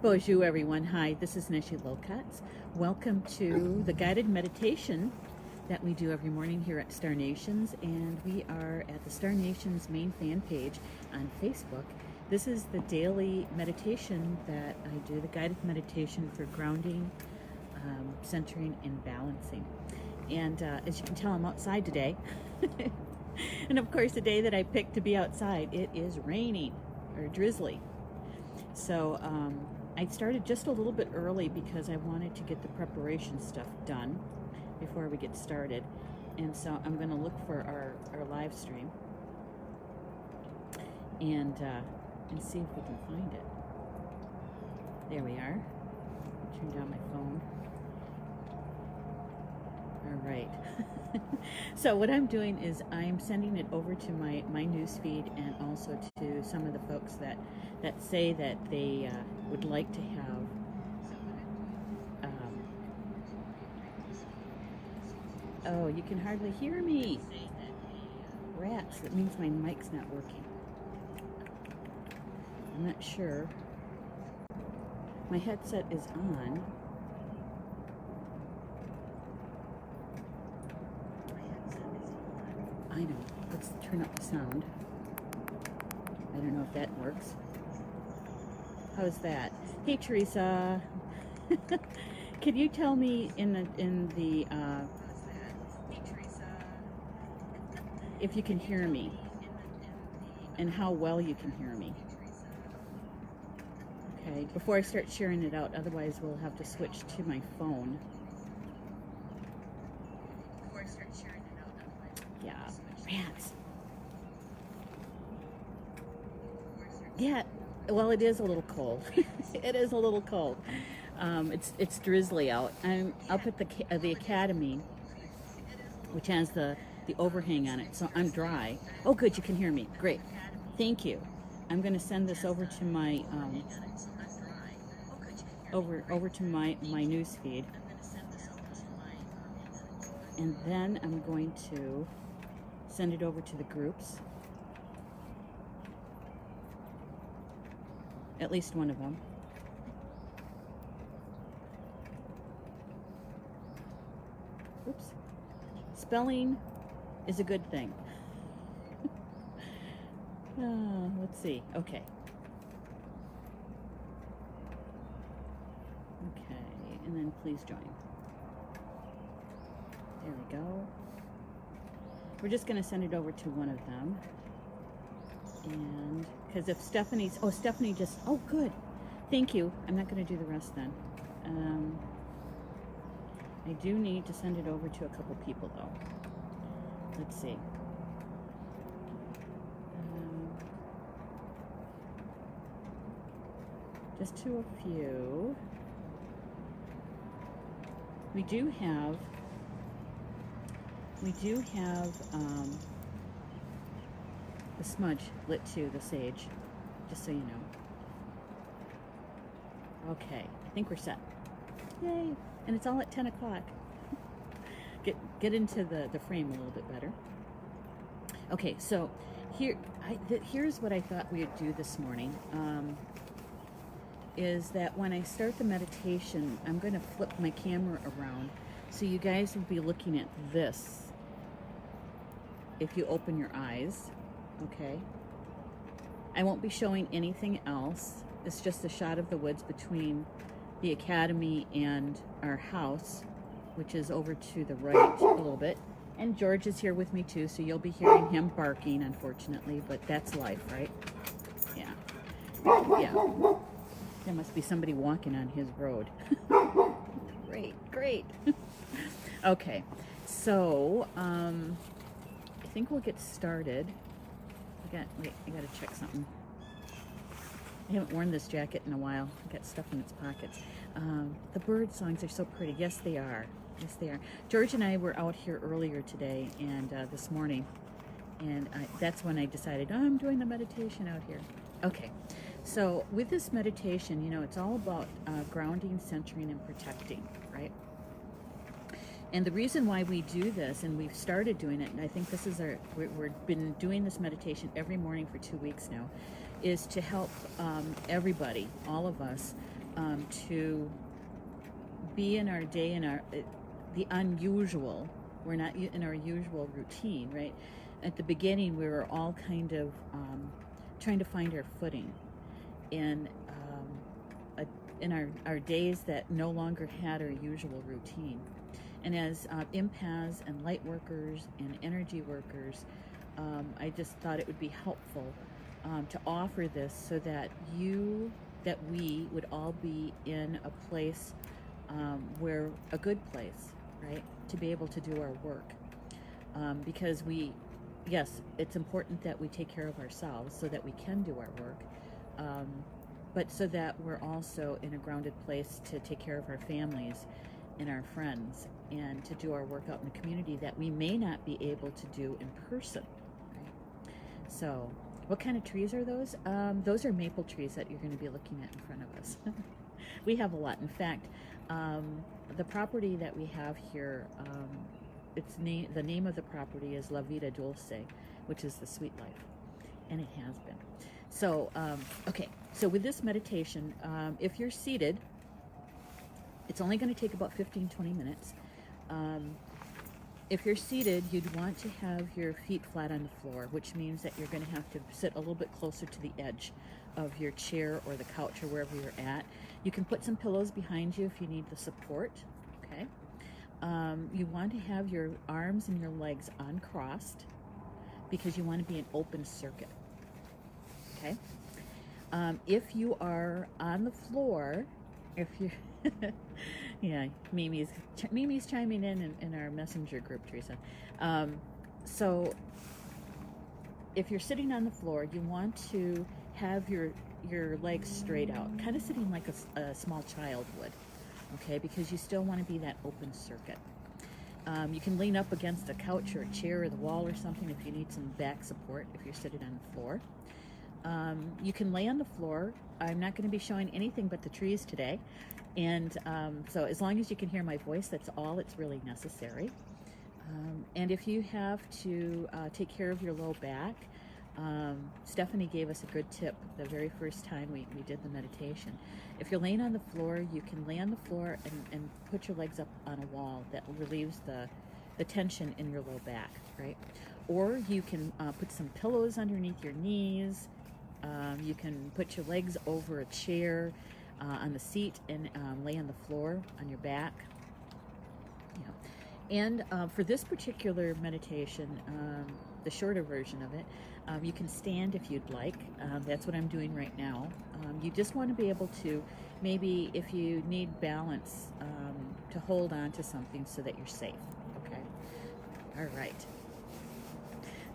Bonjour everyone. Hi, this is Neshi. Welcome to the guided meditation that we do every morning here at Star Nations, and we are at the Star Nations main fan page on Facebook. This is the daily meditation that I do, the guided meditation for grounding, centering, and balancing. And as you can tell, I'm outside today. And of course, the day that I picked to be outside, it is raining or drizzly. So I started just a little bit early because I wanted to get the preparation stuff done before we get started. And so I'm going to look for our live stream and see if we can find it. There we are. Turn down my phone. All right. So what I'm doing is I'm sending it over to my news feed, and also to some of the folks that say that they would like to have oh, you can hardly hear me. Rats, that means my mic's not working. I'm not sure. My headset is on. I know. Let's turn up the sound. I don't know if that works. How's that? Hey, Teresa. Can you tell me in the if you can hear me and how well you can hear me? Okay, before I start sharing it out, otherwise we'll have to switch to my phone. Yeah, rats. Yeah, well, it is a little cold. It is a little cold. It's drizzly out. I'm up at the academy, which has the overhang on it, so I'm dry. Oh, good, you can hear me. Great, thank you. I'm going to send this over to my over to my news feed, and then I'm going to send it over to the groups. At least one of them. Oops. Spelling is a good thing. Let's see. Okay. Okay, and then please join. There we go. We're just going to send it over to one of them. And because if Stephanie's, Stephanie just, oh, good. Thank you. I'm not going to do the rest then. I do need to send it over to a couple people though. Let's see. Just to a few. We do have the smudge lit too, the sage, just so you know. Okay, I think we're set. Yay! And it's all at 10 o'clock. Get into the frame a little bit better. Okay, so here's what I thought we would do this morning. Is that when I start the meditation, I'm going to flip my camera around so you guys will be looking at this if you open your eyes. Okay, I won't be showing anything else. It's just a shot of the woods between the academy and our house, which is over to the right a little bit. And George is here with me too, so you'll be hearing him barking, unfortunately, but that's life, right? Yeah. Yeah. There must be somebody walking on his road. Great. Okay, so I think we'll get started. Wait, I gotta check something. I haven't worn this jacket in a while. I got stuff in its pockets. The bird songs are so pretty. Yes, they are. Yes, they are. George and I were out here earlier today and this morning, and that's when I decided, I'm doing the meditation out here. Okay, so with this meditation, you know, it's all about grounding, centering, and protecting, right? And the reason why we do this, and we've started doing it, and I think this is we've been doing this meditation every morning for 2 weeks now, is to help everybody, all of us, to be in our day, in our the unusual. We're not in our usual routine, right? At the beginning, we were all kind of trying to find our footing in our days that no longer had our usual routine. And as empaths and light workers and energy workers, I just thought it would be helpful to offer this so that we would all be in a place where a good place, right, to be able to do our work. Because yes, it's important that we take care of ourselves so that we can do our work, but so that we're also in a grounded place to take care of our families and our friends and to do our work out in the community that we may not be able to do in person. Right? So what kind of trees are those? Those are maple trees that you're going to be looking at in front of us. We have a lot. In fact, the property that we have here, the name of the property is La Vida Dulce, which is the sweet life, and it has been. So, okay, so with this meditation, if you're seated, it's only going to take about 15-20 minutes. If you're seated, you'd want to have your feet flat on the floor, which means that you're going to have to sit a little bit closer to the edge of your chair or the couch or wherever you're at. You can put some pillows behind you if you need the support, okay? You want to have your arms and your legs uncrossed because you want to be an open circuit, okay? If you are on the floor, if you yeah, Mimi's chiming in our messenger group, Teresa. So if you're sitting on the floor, you want to have your legs straight out, kind of sitting like a small child would, okay? Because you still want to be that open circuit. You can lean up against a couch or a chair or the wall or something if you need some back support if you're sitting on the floor. You can lay on the floor. I'm not going to be showing anything but the trees today. And so as long as you can hear my voice, that's all it's really necessary. And if you have to take care of your low back, Stephanie gave us a good tip the very first time we did the meditation. If you're laying on the floor, you can lay on the floor and put your legs up on a wall. That relieves the tension in your low back, right? Or you can put some pillows underneath your knees. You can put your legs over a chair on the seat and lay on the floor on your back. Yeah. And for this particular meditation, the shorter version of it, you can stand if you'd like. That's what I'm doing right now. You just want to be able to, maybe if you need balance, to hold on to something so that you're safe. Okay. All right.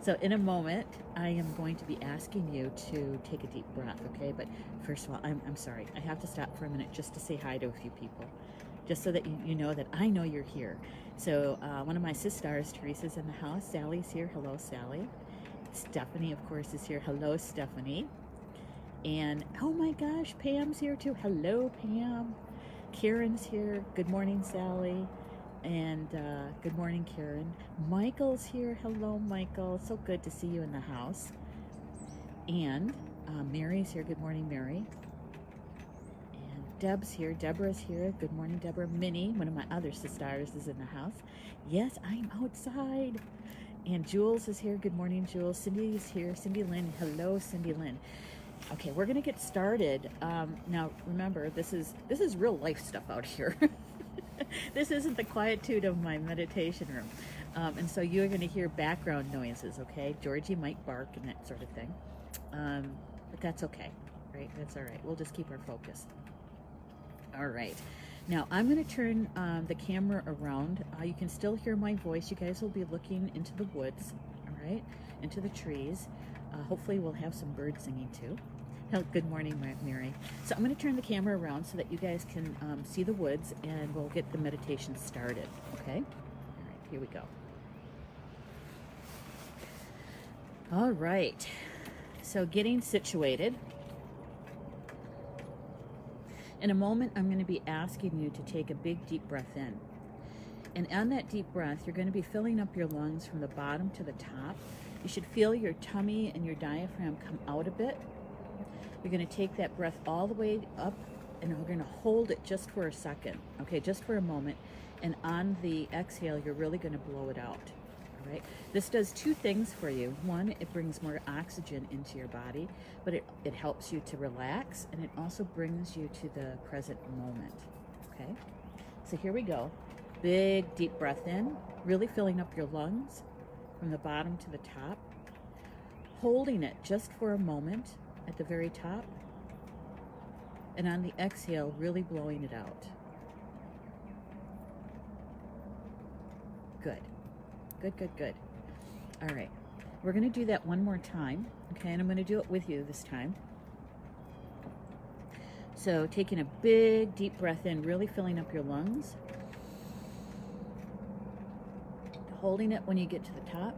So in a moment, I am going to be asking you to take a deep breath, okay? But first of all, I'm sorry. I have to stop for a minute just to say hi to a few people, just so that you know that I know you're here. So one of my sisters, Teresa's in the house. Sally's here. Hello, Sally. Stephanie, of course, is here. Hello, Stephanie. And, oh my gosh, Pam's here too. Hello, Pam. Karen's here. Good morning, Sally. And good morning, Karen. Michael's here. Hello, Michael. So good to see you in the house. And Mary's here. Good morning, Mary. And Deb's here. Deborah's here. Good morning, Deborah. Minnie, one of my other sisters, is in the house. Yes, I'm outside. And Jules is here. Good morning, Jules. Cindy is here. Cindy Lynn. Hello, Cindy Lynn. Okay, we're going to get started. Now, remember, this is real life stuff out here. This isn't the quietude of my meditation room. And so you're going to hear background noises, okay? Georgie might bark and that sort of thing. But that's okay, right? That's all right. We'll just keep our focus. All right. Now, I'm going to turn the camera around. You can still hear my voice. You guys will be looking into the woods, all right? Into the trees. Hopefully we'll have some birds singing too. Good morning, Mary. So I'm going to turn the camera around so that you guys can see the woods, and we'll get the meditation started, okay? All right, here we go. All right, so getting situated. In a moment, I'm going to be asking you to take a big, deep breath in. And on that deep breath, you're going to be filling up your lungs from the bottom to the top. You should feel your tummy and your diaphragm come out a bit. You're going to take that breath all the way up and we're going to hold it just for a second, okay, just for a moment. And on the exhale, you're really going to blow it out. All right. This does two things for you. One, it brings more oxygen into your body, but it helps you to relax, and it also brings you to the present moment. Okay. So here we go. Big, deep breath in, really filling up your lungs from the bottom to the top. Holding it just for a moment at the very top. And on the exhale, really blowing it out. Good. Good, good, good. All right. We're going to do that one more time. Okay, and I'm going to do it with you this time. So taking a big, deep breath in, really filling up your lungs. Holding it when you get to the top.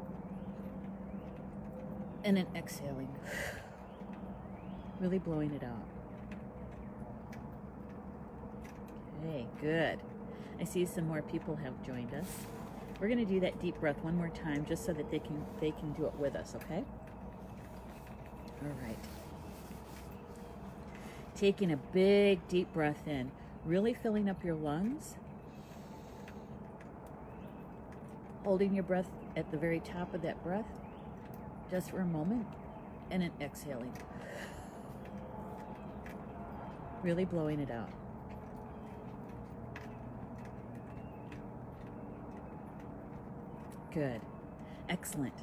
And then exhaling. Really blowing it out. Okay, good. I see some more people have joined us. We're going to do that deep breath one more time just so that they can do it with us, okay? All right. Taking a big deep breath in, really filling up your lungs. Holding your breath at the very top of that breath just for a moment, and then exhaling. Really blowing it out. Good. Excellent.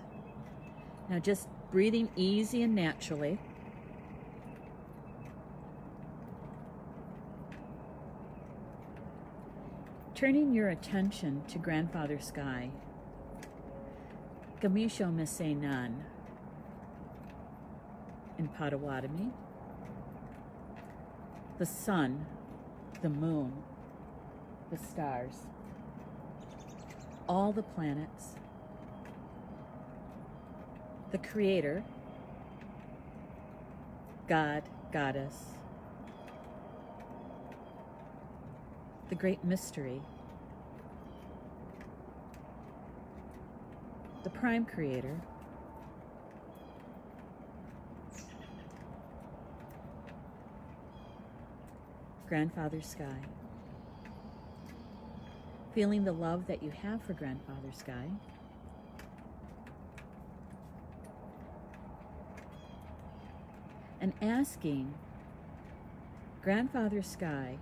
Now just breathing easy and naturally. Turning your attention to Grandfather Sky. Gamisho Mise Nan in Potawatomi. The sun, the moon, the stars, all the planets, the Creator, God, Goddess, the great mystery, the prime creator, Grandfather Sky. Feeling the love that you have for Grandfather Sky. And asking Grandfather Sky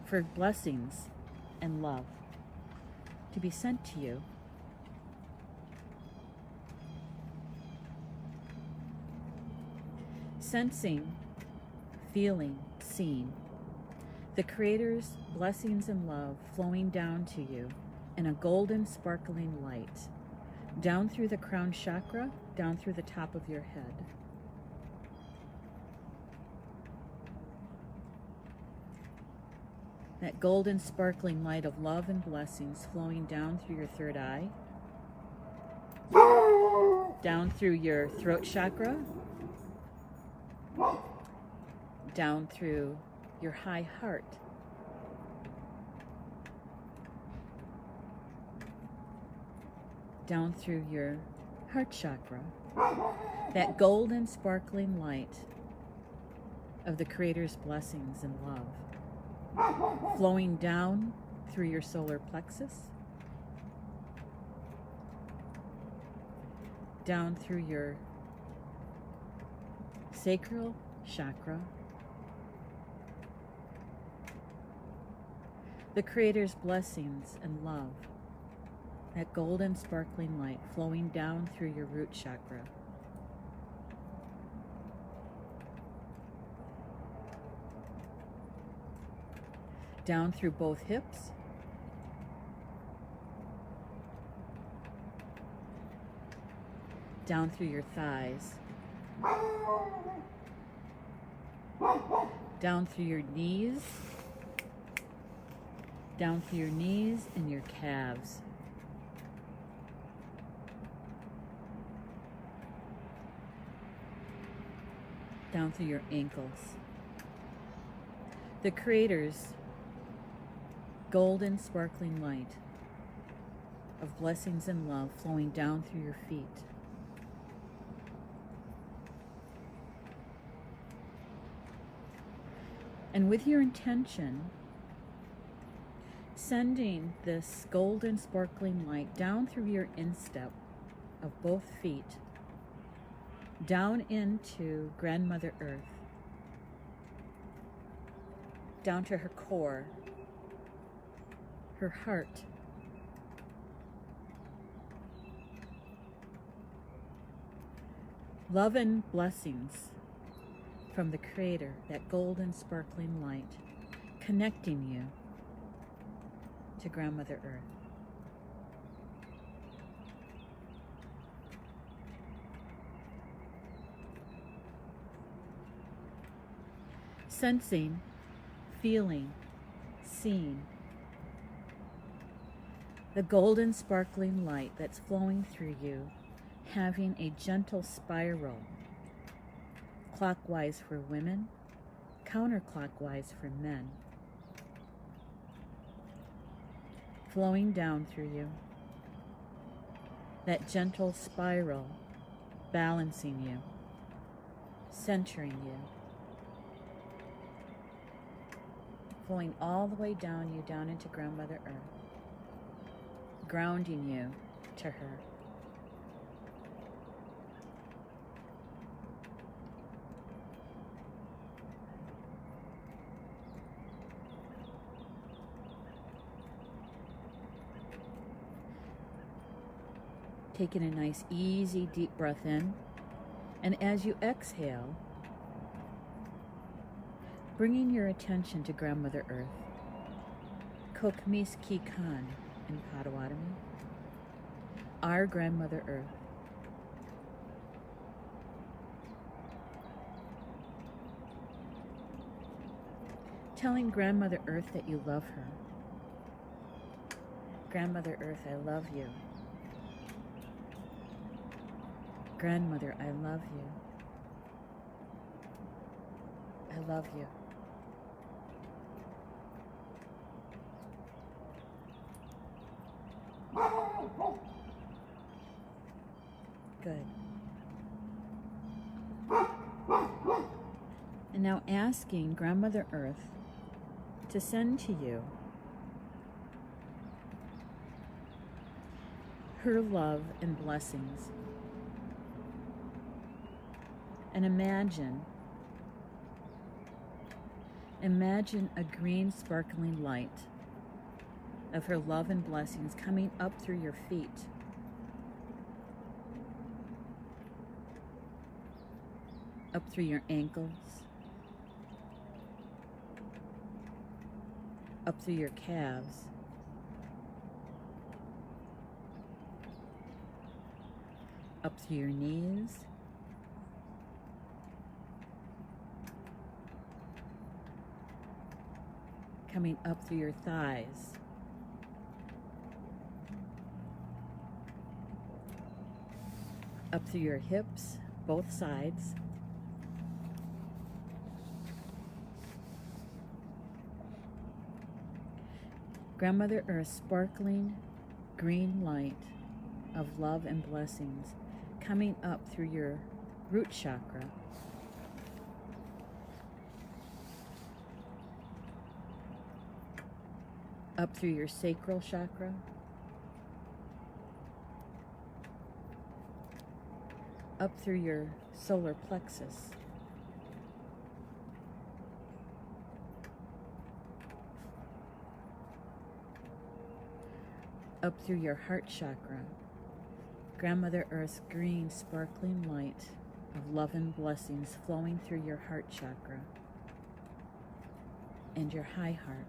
for blessings and love to be sent to you. Sensing, feeling, seeing the Creator's blessings and love flowing down to you in a golden sparkling light, down through the crown chakra, down through the top of your head. That golden sparkling light of love and blessings flowing down through your third eye, down through your throat chakra, down through your high heart, down through your heart chakra. That golden sparkling light of the Creator's blessings and love flowing down through your solar plexus, down through your sacral chakra, the Creator's blessings and love, that golden sparkling light flowing down through your root chakra, down through both hips, down through your thighs, down through your knees, down through your knees and your calves, down through your ankles. The Creator's golden sparkling light of blessings and love flowing down through your feet, And with your intention, sending this golden sparkling light down through your instep of both feet, down into Grandmother Earth, down to her core, her heart, love and blessings from the Creator, that golden sparkling light, connecting you to Grandmother Earth. Sensing, feeling, seeing the golden sparkling light that's flowing through you, having a gentle spiral, clockwise for women, counterclockwise for men, flowing down through you, that gentle spiral balancing you, centering you, flowing all the way down you, down into Grandmother Earth, grounding you to her. Taking a nice, easy, deep breath in. And as you exhale, bringing your attention to Grandmother Earth. Kokmis Ki Kan in Potawatomi. Our Grandmother Earth. Telling Grandmother Earth that you love her. Grandmother Earth, I love you. Grandmother, I love you. I love you. Good. And now asking Grandmother Earth to send to you her love and blessings. And imagine a green sparkling light of her love and blessings coming up through your feet, up through your ankles, up through your calves, up through your knees, coming up through your thighs, up through your hips, both sides, Grandmother Earth's sparkling green light of love and blessings coming up through your root chakra, up through your sacral chakra, up through your solar plexus, up through your heart chakra, Grandmother Earth's green sparkling light of love and blessings flowing through your heart chakra and your high heart.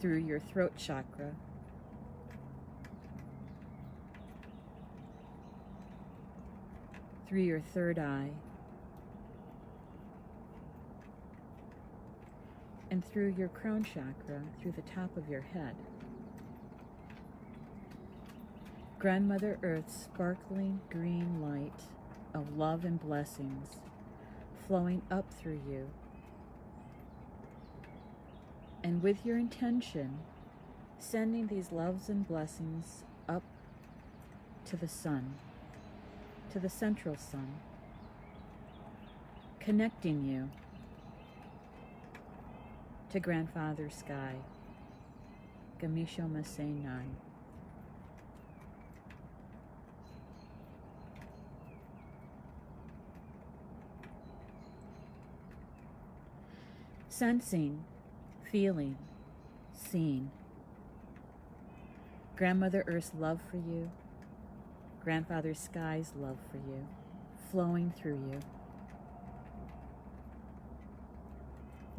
Through your throat chakra, through your third eye, and through your crown chakra, through the top of your head. Grandmother Earth's sparkling green light of love and blessings flowing up through you. And with your intention, sending these loves and blessings up to the sun, to the central sun, connecting you to Grandfather Sky, Gamisho Masei Nan. Sensing, feeling, seeing. Grandmother Earth's love for you, Grandfather Sky's love for you, flowing through you,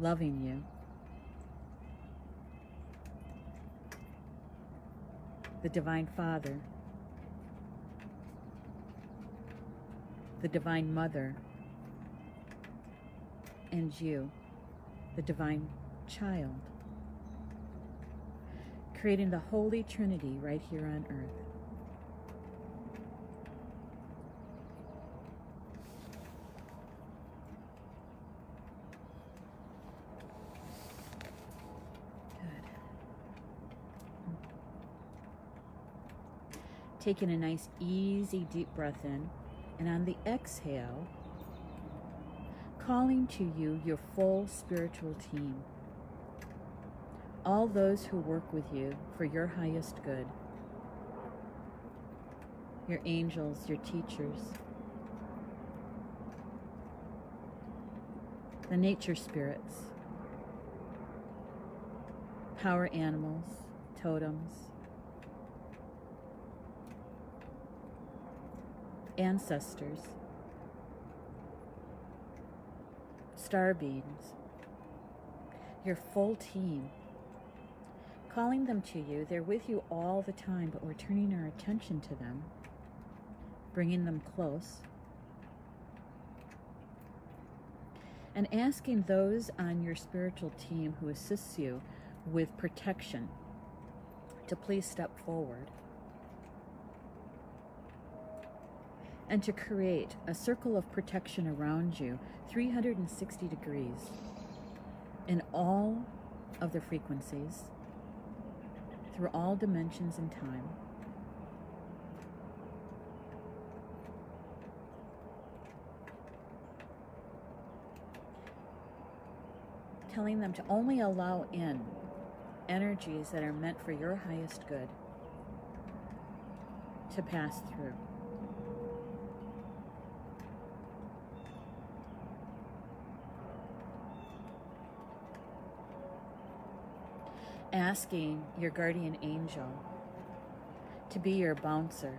loving you. The Divine Father, the Divine Mother, and you, the Divine Child, creating the Holy Trinity right here on earth. Good. Taking a nice, easy, deep breath in, and on the exhale, calling to you your full spiritual team. All those who work with you for your highest good. Your angels, your teachers, the nature spirits, power animals, totems, ancestors, star beings, your full team. Calling them to you, they're with you all the time, but we're turning our attention to them, bringing them close, and asking those on your spiritual team who assists you with protection to please step forward and to create a circle of protection around you 360 degrees in all of the frequencies, through all dimensions and time. Telling them to only allow in energies that are meant for your highest good to pass through. Asking your guardian angel to be your bouncer,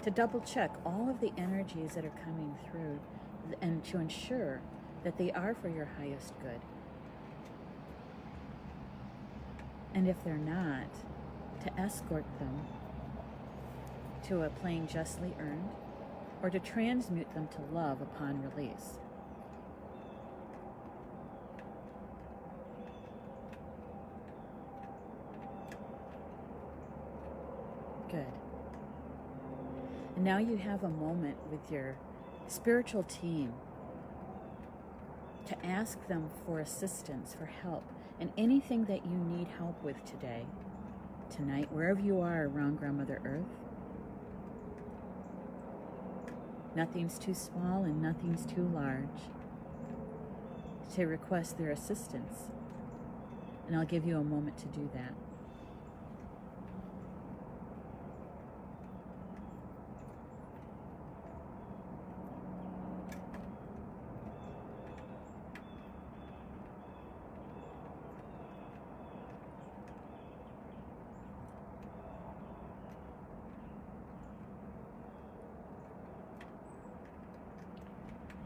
to double check all of the energies that are coming through and to ensure that they are for your highest good. And if they're not, to escort them to a plane justly earned or to transmute them to love upon release. Good. And now you have a moment with your spiritual team to ask them for assistance, for help, and anything that you need help with today, tonight, wherever you are around Grandmother Earth. Nothing's too small and nothing's too large to request their assistance. And I'll give you a moment to do that.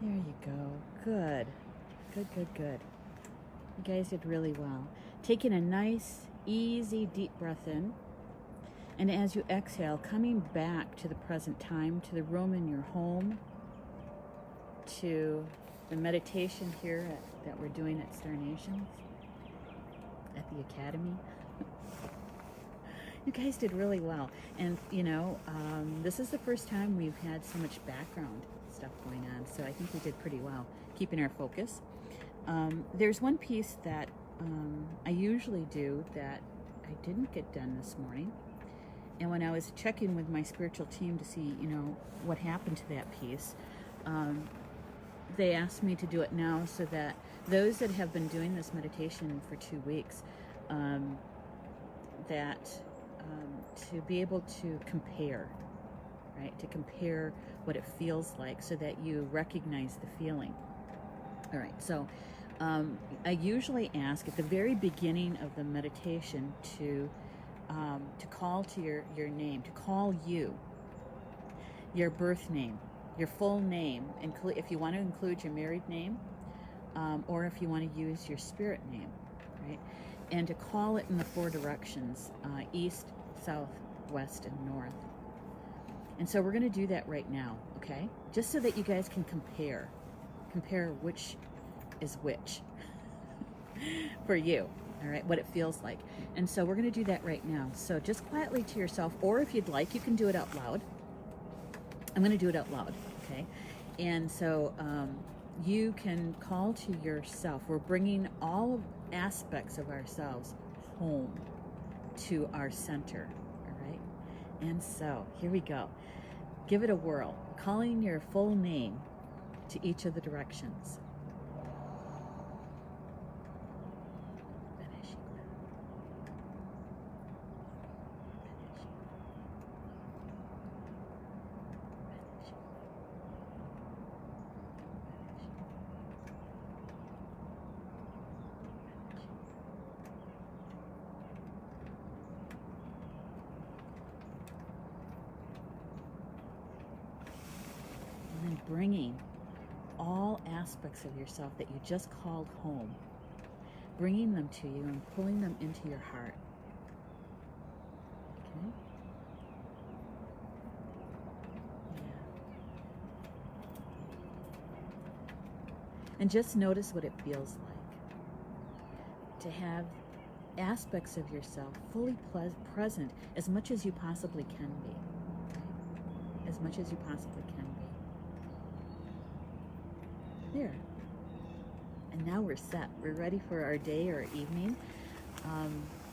There you go. Good. Good, good, good. You guys did really well. Taking a nice, easy, deep breath in. And as you exhale, coming back to the present time, to the room in your home, to the meditation here that we're doing at Star Nations, at the Academy. You guys did really well. And, you know, this is the first time we've had so much background stuff going on, so I think we did pretty well keeping our focus. There's one piece that I usually do that I didn't get done this morning, And when I was checking with my spiritual team to see, you know, what happened to that piece, they asked me to do it now so that those that have been doing this meditation for 2 weeks, to be able to compare, right? To compare what it feels like so that you recognize the feeling. All right, so I usually ask at the very beginning of the meditation to call to your name, to call you, your birth name, your full name, if you want to include your married name, or if you want to use your spirit name, right? And to call it in the 4 directions, east, south, west, and north. And so we're going to do that right now, okay? Just so that you guys can compare which is which for you, all right, what it feels like. And so we're going to do that right now. So just quietly to yourself, or if you'd like, you can do it out loud. I'm going to do it out loud, okay? And so you can call to yourself. We're bringing all aspects of ourselves home to our center, all right? And so here we go. Give it a whirl, calling your full name to each of the directions. And then bringing all aspects of yourself that you just called home, bringing them to you and pulling them into your heart. Okay? Yeah. And just notice what it feels like to have aspects of yourself fully present as much as you possibly can be. Right? As much as you possibly can be. There. And now we're set. We're ready for our day or evening.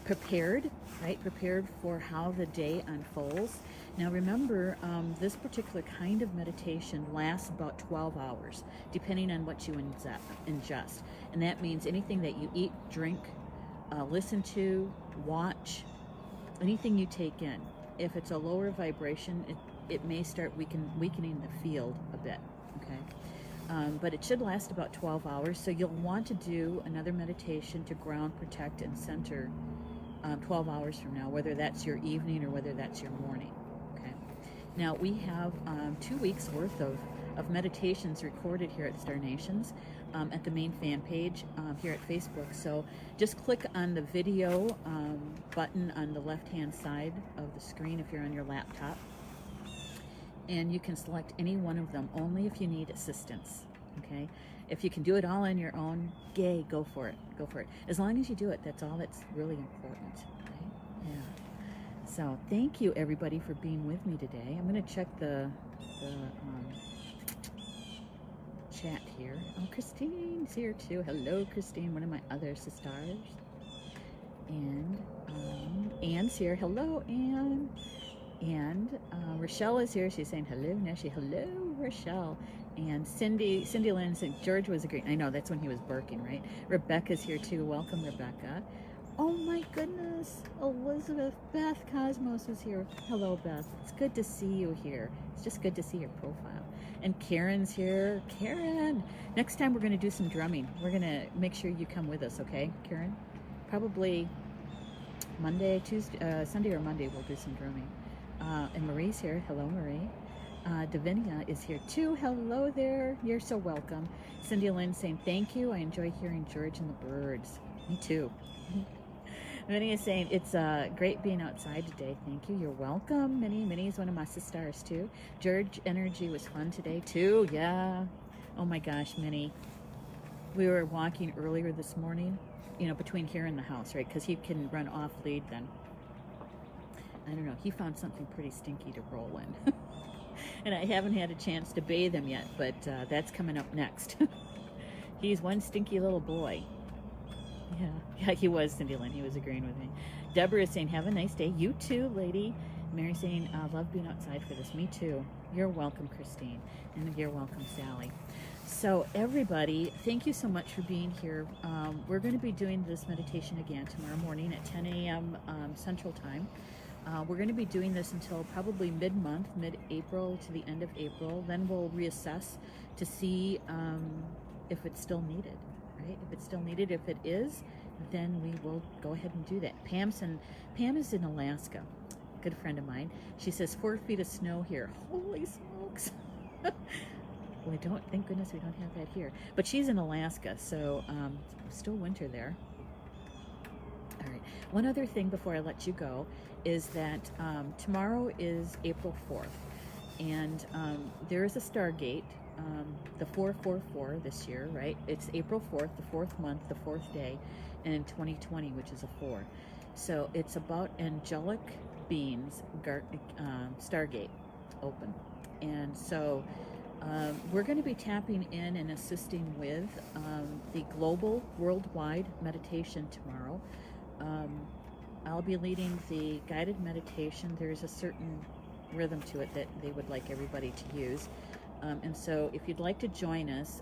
Prepared, right? Prepared for how the day unfolds. Now remember, this particular kind of meditation lasts about 12 hours, depending on what you ingest. And that means anything that you eat, drink, listen to, watch, anything you take in. If it's a lower vibration, it may start weakening the field a bit, okay? But it should last about 12 hours, so you'll want to do another meditation to ground, protect, and center 12 hours from now, whether that's your evening or whether that's your morning, okay? Now, we have 2 weeks worth of meditations recorded here at Star Nations at the main fan page here at Facebook, so just click on the video button on the left-hand side of the screen if you're on your laptop. And you can select any one of them, only if you need assistance, okay? If you can do it all on your own, yay, go for it, go for it. As long as you do it, that's all that's really important, right? Yeah. So thank you, everybody, for being with me today. I'm going to check the chat here. Oh, Christine's here, too. Hello, Christine, one of my other sisters. And Anne's here. Hello, Anne. And Rochelle is here. She's saying, hello, Neshi. Hello, Rochelle. And Cindy Lynn said, George was agreeing. I know, that's when he was barking, right? Rebecca's here, too. Welcome, Rebecca. Oh, my goodness. Elizabeth, Beth Cosmos is here. Hello, Beth. It's good to see you here. It's just good to see your profile. And Karen's here. Karen, next time we're going to do some drumming. We're going to make sure you come with us, okay, Karen? Probably Monday, Tuesday, Sunday or Monday we'll do some drumming. And Marie's here. Hello, Marie. Davinia is here too. Hello there. You're so welcome. Cindy Lynn saying thank you. I enjoy hearing George and the birds. Me too. Minnie is saying it's great being outside today. Thank you. You're welcome. Minnie is one of my sisters too. George energy was fun today too. Yeah. Oh my gosh, Minnie. We were walking earlier this morning, you know, between here and the house, right? Because he can run off lead then. I don't know, he found something pretty stinky to roll in. And I haven't had a chance to bathe him yet, but that's coming up next. He's one stinky little boy. Yeah, he was, Cindy Lynn. He was agreeing with me. Deborah is saying, have a nice day. You too, lady. Mary saying, love being outside for this. Me too. You're welcome, Christine. And you're welcome, Sally. So everybody, thank you so much for being here. We're going to be doing this meditation again tomorrow morning at 10 a.m. Central Time. We're going to be doing this until probably mid-month, mid-April to the end of April. Then we'll reassess to see if it's still needed, right? If it's still needed. If it is, then we will go ahead and do that. Pam is in Alaska, good friend of mine. She says 4 feet of snow here. Holy smokes. Well, thank goodness we don't have that here. But she's in Alaska, so still winter there. All right. One other thing before I let you go is that tomorrow is April 4th, and there is a Stargate, the 444 this year, right? It's April 4th, the 4th month, the 4th day, and in 2020, which is a 4. So it's about angelic beings, Stargate open. And so we're going to be tapping in and assisting with the global, worldwide meditation tomorrow. I'll be leading the guided meditation. There's a certain rhythm to it that they would like everybody to use. And so if you'd like to join us,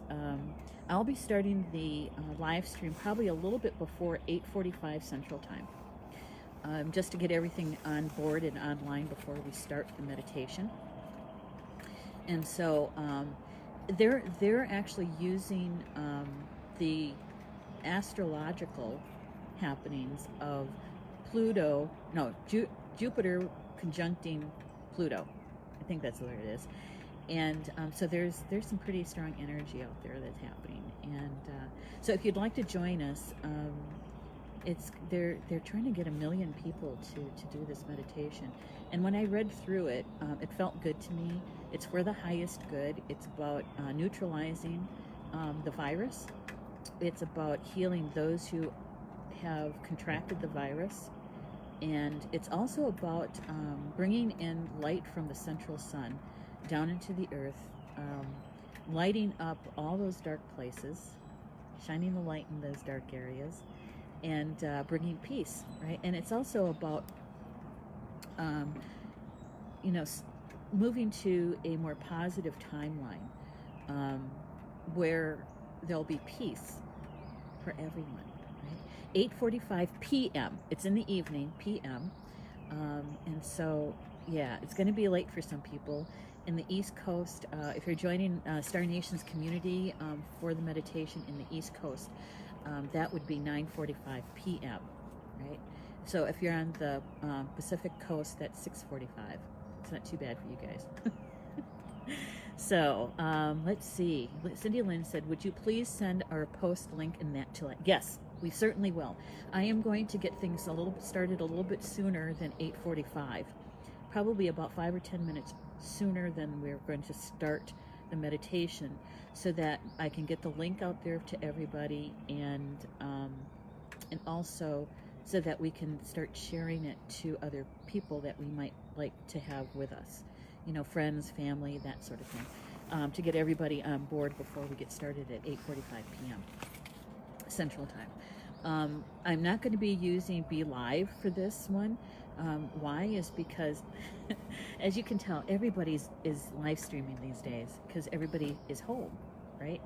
I'll be starting the live stream probably a little bit before 8:45 Central Time, just to get everything on board and online before we start the meditation. And so they're actually using the astrological happenings of Jupiter conjuncting Pluto. I think that's what it is. And so there's some pretty strong energy out there that's happening. And so if you'd like to join us, they're trying to get 1 million people to do this meditation. And when I read through it, it felt good to me. It's for the highest good. It's about neutralizing the virus. It's about healing those who have contracted the virus. And it's also about bringing in light from the central sun down into the earth, lighting up all those dark places, shining the light in those dark areas, and bringing peace, right? And it's also about, moving to a more positive timeline where there'll be peace for everyone, right? 8:45 p.m. It's in the evening, p.m. And so, yeah, it's going to be late for some people. In the East Coast, if you're joining Star Nations community for the meditation in the East Coast, that would be 9:45 p.m., right? So if you're on the Pacific Coast, that's 6:45. It's not too bad for you guys. So let's see. Cindy Lynn said, would you please send our post link in that to it? Yes, we certainly will. I am going to get things started a little bit sooner than 8:45, probably about 5 or 10 minutes sooner than we're going to start the meditation, so that I can get the link out there to everybody, and also so that we can start sharing it to other people that we might like to have with us, friends, family, that sort of thing, to get everybody on board before we get started at 8:45 p.m. Central Time. I'm not going to be using Be Live for this one. Why is because, as you can tell, everybody is live streaming these days because everybody is home, right?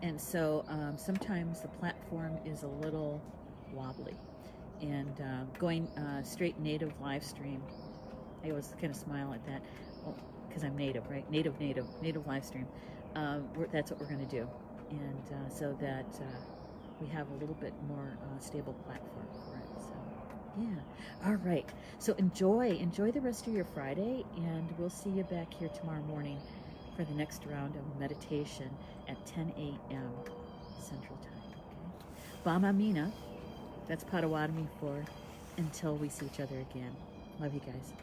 And so sometimes the platform is a little wobbly. And going straight native live stream, I always kind of smile at that, because I'm native, right? Native live stream. That's what we're going to do, and so that we have a little bit more stable platform for it. So, yeah. All right. So enjoy the rest of your Friday, and we'll see you back here tomorrow morning for the next round of meditation at 10 a.m. Central Time. Okay. Bama Mina. That's Potawatomi for until we see each other again. Love you guys.